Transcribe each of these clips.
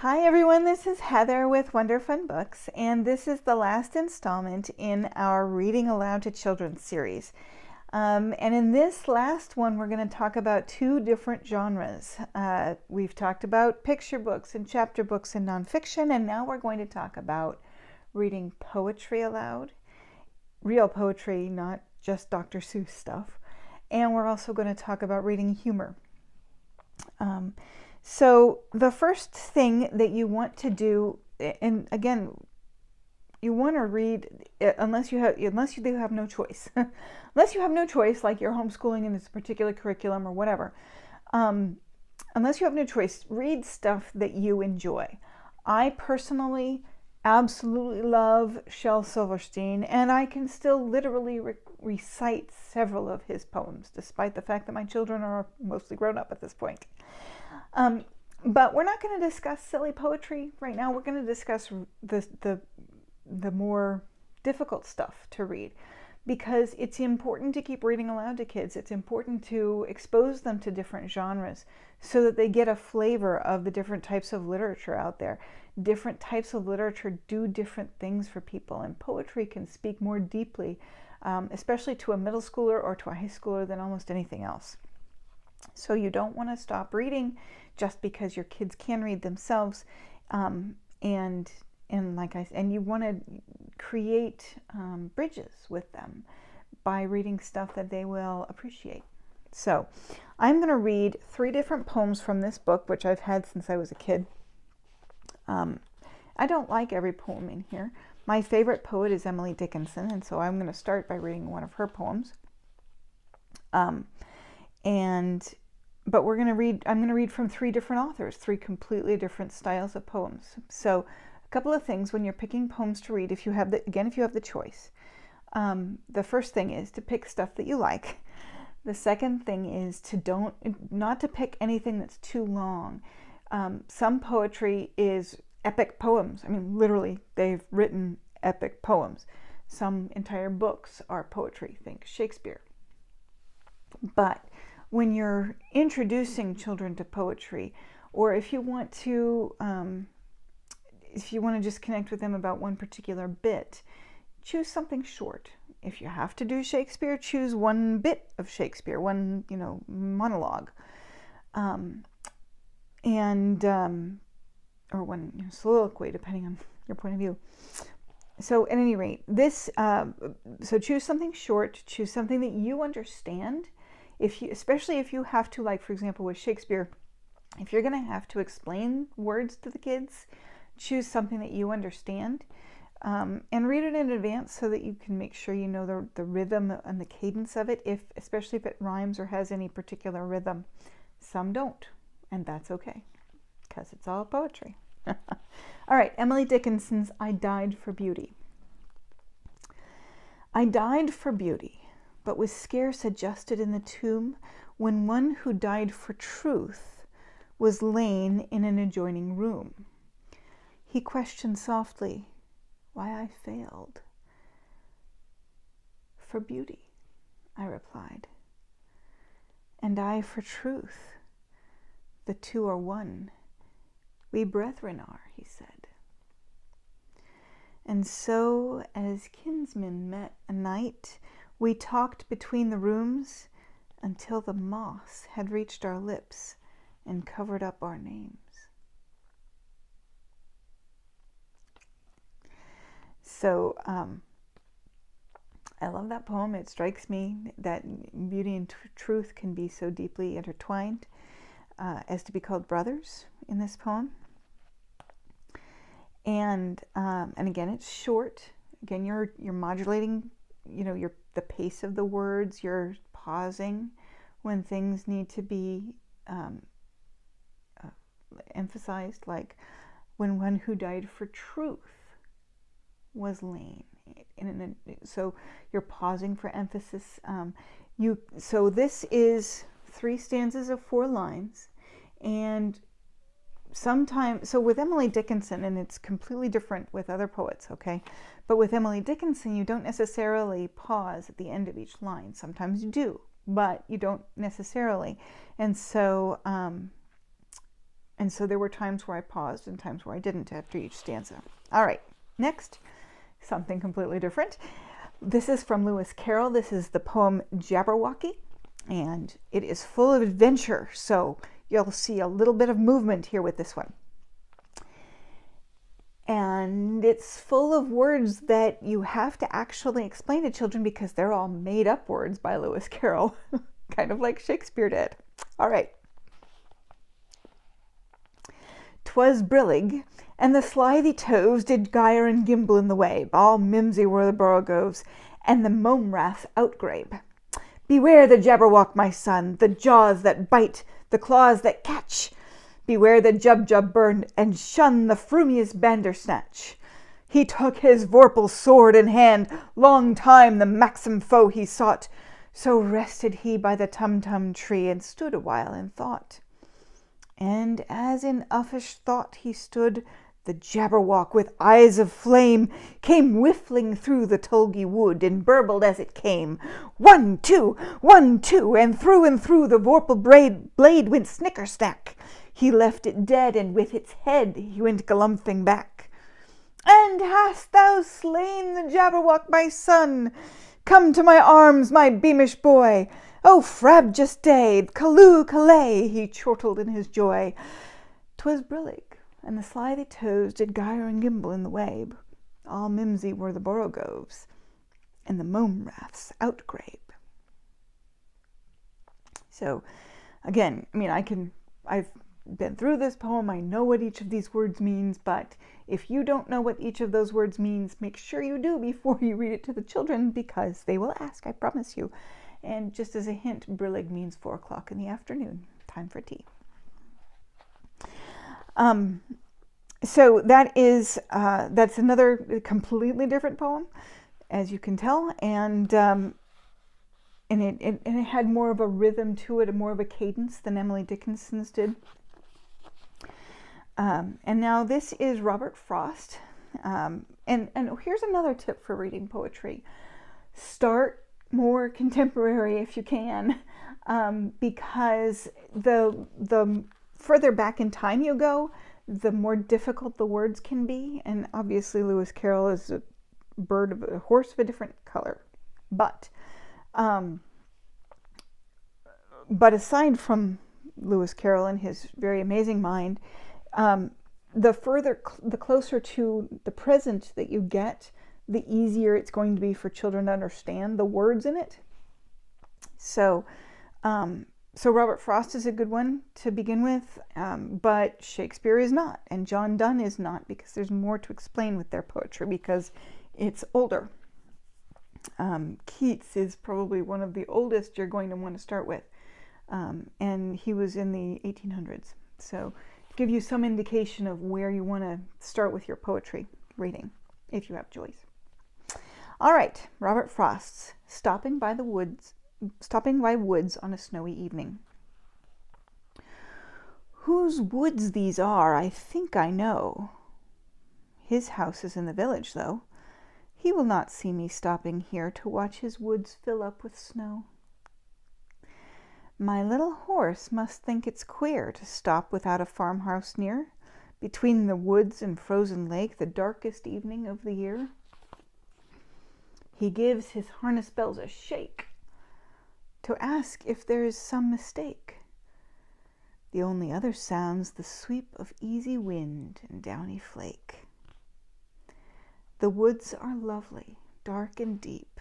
Hi everyone, this is Heather with Wonder Fun Books, and this is the last installment in our Reading Aloud to Children series. And in this last one, we're going to talk about two different genres. We've talked about picture books and chapter books and nonfiction, and now we're going to talk about reading poetry aloud, real poetry, not just Dr. Seuss stuff. And we're also going to talk about reading humor. So the first thing that you want to do, and again, you want to read unless you do have no choice, unless you have no choice, like you're homeschooling in this particular curriculum or whatever. Unless you have no choice, read stuff that you enjoy. I personally absolutely love Shel Silverstein, and I can still literally recite several of his poems, despite the fact that my children are mostly grown up at this point. But we're not going to discuss silly poetry right now. We're going to discuss the more difficult stuff to read, because it's important to keep reading aloud to kids. It's important to expose them to different genres so that they get a flavor of the different types of literature out there. Different types of literature do different things for people, and poetry can speak more deeply, especially to a middle schooler or to a high schooler, than almost anything else. So you don't want to stop reading just because your kids can read themselves, and you want to create bridges with them by reading stuff that they will appreciate. So I'm going to read 3 different poems from this book, which I've had since I was a kid. I don't like every poem in here. My favorite poet is Emily Dickinson, and so I'm going to start by reading one of her poems. But I'm going to read from 3 different authors, 3 completely different styles of poems. So a couple of things when you're picking poems to read, if you have the choice. The first thing is to pick stuff that you like. The second thing is not to pick anything that's too long. Some poetry is epic poems. I mean, literally, they've written epic poems. Some entire books are poetry. Think Shakespeare. But when you're introducing children to poetry, or if you want to just connect with them about one particular bit, choose something short. If you have to do Shakespeare, choose one bit of Shakespeare, one monologue, or one soliloquy, depending on your point of view. So at any rate, so choose something short, choose something that you understand. Especially if you have to, like for example with Shakespeare, if you're going to have to explain words to the kids, choose something that you understand, and read it in advance so that you can make sure you know the rhythm and the cadence of it, especially if it rhymes or has any particular rhythm. Some don't, and that's okay, because it's all poetry. All right, Emily Dickinson's I Died for Beauty. I died for beauty, but was scarce adjusted in the tomb, when one who died for truth was lain in an adjoining room. He questioned softly why I failed. For beauty, I replied, and I for truth. The two are one. We brethren are, he said. And so, as kinsmen met a night, we talked between the rooms until the moss had reached our lips and covered up our names. So I love that poem. It strikes me that beauty and truth can be so deeply intertwined as to be called brothers in this poem. And again, it's short. Again, you're modulating, the pace of the words. You're pausing when things need to be emphasized, like when one who died for truth was lain. So you're pausing for emphasis. So this is 3 stanzas of 4 lines, and sometimes, so with Emily Dickinson, and it's completely different with other poets, okay? But with Emily Dickinson, you don't necessarily pause at the end of each line. Sometimes you do, but you don't necessarily. And so And so there were times where I paused and times where I didn't after each stanza. All right, next, something completely different. This is from Lewis Carroll. This is the poem Jabberwocky, and it is full of adventure. So you'll see a little bit of movement here with this one. And it's full of words that you have to actually explain to children because they're all made up words by Lewis Carroll, kind of like Shakespeare did. All right. 'Twas brillig, and the slithy toves did gyre and gimble in the wabe. All mimsy were the borogoves, and the mome raths outgrabe. Beware the Jabberwock, my son, the jaws that bite, the claws that catch. Beware the Jub burn, and shun the frumious Bandersnatch. He took his vorpal sword in hand, long time the maxim foe he sought. So rested he by the tum-tum tree, and stood a while in thought. And as in uffish thought he stood, the Jabberwock with eyes of flame came whiffling through the tulgey wood, and burbled as it came. 1, 2, 1, 2, and through the vorpal blade went snicker-snack. He left it dead, and with its head he went galumphing back. And hast thou slain the Jabberwock, my son? Come to my arms, my beamish boy. Oh, frabjous day, callooh, callay, he chortled in his joy. 'Twas brillig, and the slithy toves did gyre and gimble in the wabe. All mimsy were the borogoves, and the mome raths outgrabe. So, again, I mean, I've been through this poem. I know what each of these words means, but if you don't know what each of those words means, make sure you do before you read it to the children, because they will ask, I promise you. And just as a hint, brillig means 4 o'clock in the afternoon, time for tea. So that's another completely different poem, as you can tell, and it had more of a rhythm to it, more of a cadence than Emily Dickinson's did. And now this is Robert Frost, and here's another tip for reading poetry: start more contemporary if you can, because the further back in time you go, the more difficult the words can be. And obviously Lewis Carroll is a horse of a different color, but aside from Lewis Carroll and his very amazing mind, the closer to the present that you get, the easier it's going to be for children to understand the words in it. So Robert Frost is a good one to begin with, but Shakespeare is not, and John Donne is not, because there's more to explain with their poetry because it's older. Keats is probably one of the oldest you're going to want to start with, and he was in the 1800s. So give you some indication of where you want to start with your poetry reading, if you have choice. All right, Robert Frost's Stopping by Woods on a Snowy Evening. Whose woods these are, I think I know. His house is in the village, though. He will not see me stopping here to watch his woods fill up with snow. My little horse must think it's queer to stop without a farmhouse near, between the woods and frozen lake, the darkest evening of the year. He gives his harness bells a shake to ask if there is some mistake. The only other sound's the sweep of easy wind and downy flake. The woods are lovely, dark and deep,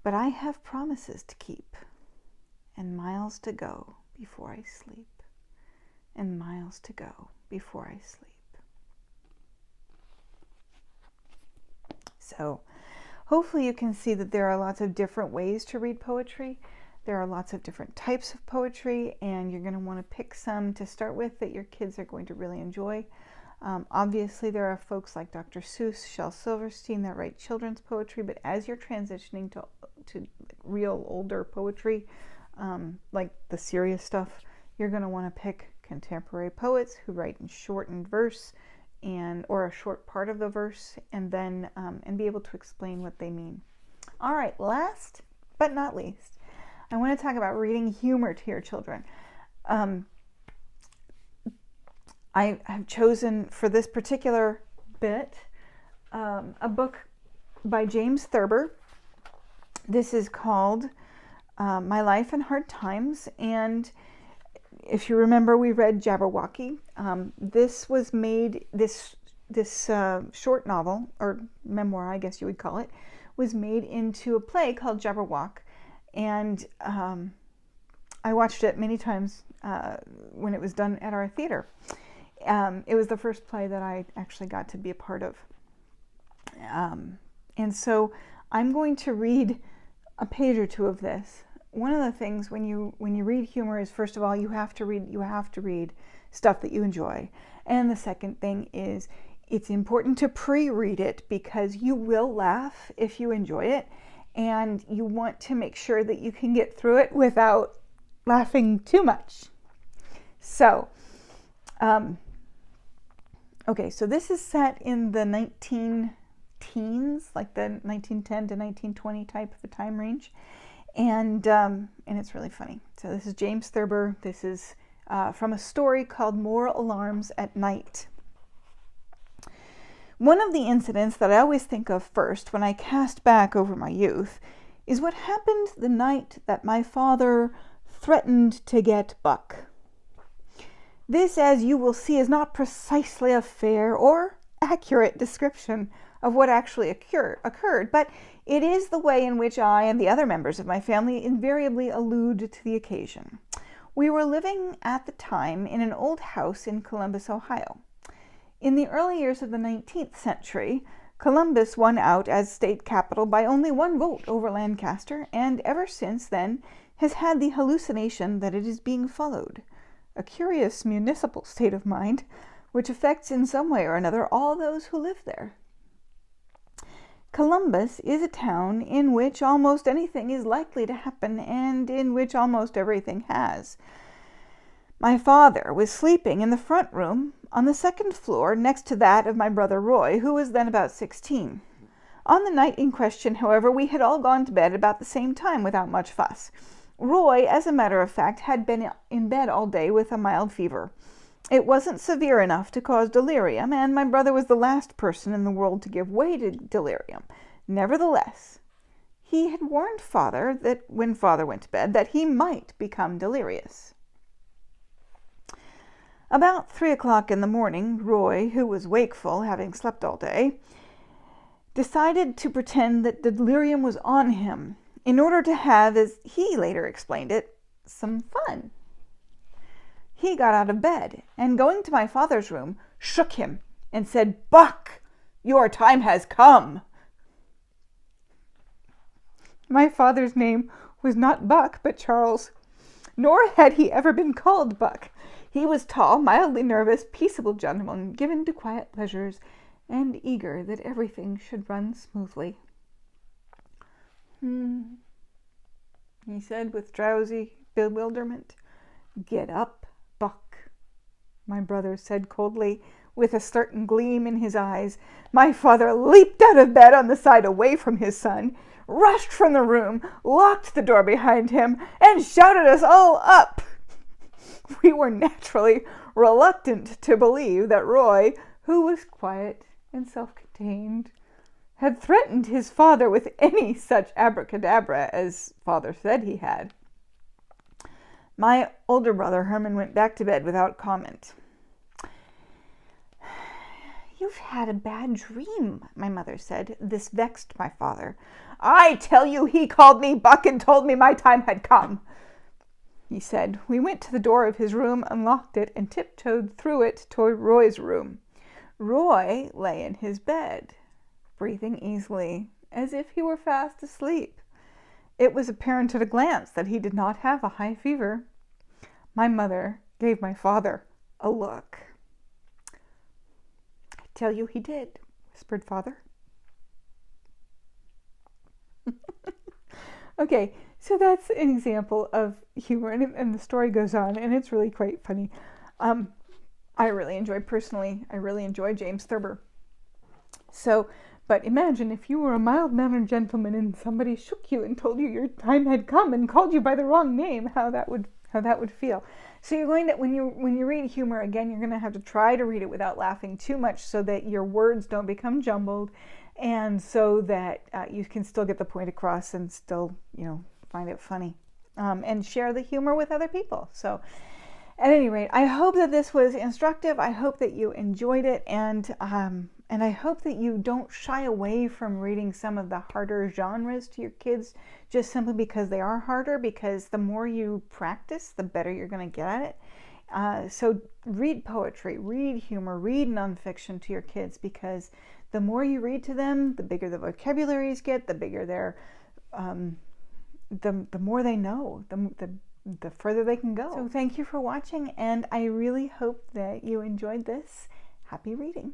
but I have promises to keep, and miles to go before I sleep, and miles to go before I sleep. So hopefully you can see that there are lots of different ways to read poetry. There are lots of different types of poetry, and you're going to want to pick some to start with that your kids are going to really enjoy. Obviously, there are folks like Dr. Seuss, Shel Silverstein that write children's poetry, but as you're transitioning to real older poetry, like the serious stuff, you're going to want to pick contemporary poets who write in shortened verse or a short part of the verse, and then and be able to explain what they mean. All right, last but not least, I want to talk about reading humor to your children. I have chosen for this particular bit a book by James Thurber. This is called My Life in Hard Times, and if you remember, we read Jabberwocky. This was made, this short novel, or memoir, I guess you would call it, was made into a play called Jabberwock, and I watched it many times when it was done at our theater. It was the first play that I actually got to be a part of. And so I'm going to read a page or two of this. One of the things when you read humor is, first of all, you have to read stuff that you enjoy. And the second thing is, it's important to pre-read it because you will laugh if you enjoy it, and you want to make sure that you can get through it without laughing too much. So, okay, so this is set in the 19-teens, like the 1910 to 1920 type of a time range, and it's really funny. So this is James Thurber. This is from a story called More Alarms at Night. One of the incidents that I always think of first when I cast back over my youth is what happened the night that my father threatened to get Buck. This, as you will see, is not precisely a fair or accurate description of what actually occurred, but it is the way in which I and the other members of my family invariably allude to the occasion. We were living at the time in an old house in Columbus, Ohio. In the early years of the 19th century, Columbus won out as state capital by only one vote over Lancaster, and ever since then has had the hallucination that it is being followed. A curious municipal state of mind, which affects in some way or another all those who live there. Columbus is a town in which almost anything is likely to happen, and in which almost everything has. My father was sleeping in the front room on the second floor next to that of my brother Roy, who was then about 16. On the night in question, however, we had all gone to bed about the same time without much fuss. Roy, as a matter of fact, had been in bed all day with a mild fever. It wasn't severe enough to cause delirium, and my brother was the last person in the world to give way to delirium. Nevertheless, he had warned Father that when Father went to bed that he might become delirious. About 3 o'clock in the morning, Roy, who was wakeful, having slept all day, decided to pretend that delirium was on him, in order to have, as he later explained it, some fun. He got out of bed, and going to my father's room, shook him, and said, "Buck, your time has come." My father's name was not Buck, but Charles, nor had he ever been called Buck. He was tall, mildly nervous, peaceable gentleman, given to quiet pleasures, and eager that everything should run smoothly. He said with drowsy bewilderment. "Get up, Buck," my brother said coldly, with a certain gleam in his eyes. My father leaped out of bed on the side away from his son, rushed from the room, locked the door behind him, and shouted us all up. We were naturally reluctant to believe that Roy, who was quiet and self-contained, had threatened his father with any such abracadabra as Father said he had. My older brother Herman went back to bed without comment. "You've had a bad dream," my mother said. This vexed my father. "I tell you, he called me Buck and told me my time had come," he said. We went to the door of his room, unlocked it, and tiptoed through it toward Roy's room. Roy lay in his bed, breathing easily, as if he were fast asleep. It was apparent at a glance that he did not have a high fever. My mother gave my father a look. "I tell you he did," whispered Father. Okay, so that's an example of humor, and the story goes on, and it's really quite funny. I really enjoy James Thurber. So, but imagine if you were a mild-mannered gentleman and somebody shook you and told you your time had come and called you by the wrong name, how that would how that would feel. So you're going to, when you read humor, again, you're going to have to try to read it without laughing too much so that your words don't become jumbled, and so that you can still get the point across and still, find it funny, and share the humor with other people. So at any rate, I hope that this was instructive. I hope that you enjoyed it, and I hope that you don't shy away from reading some of the harder genres to your kids just simply because they are harder, because the more you practice, the better you're going to get at it. So read poetry, read humor, read nonfiction to your kids, because the more you read to them, the bigger the vocabularies get, the bigger their, the more they know, the further they can go. So thank you for watching, and I really hope that you enjoyed this. Happy reading.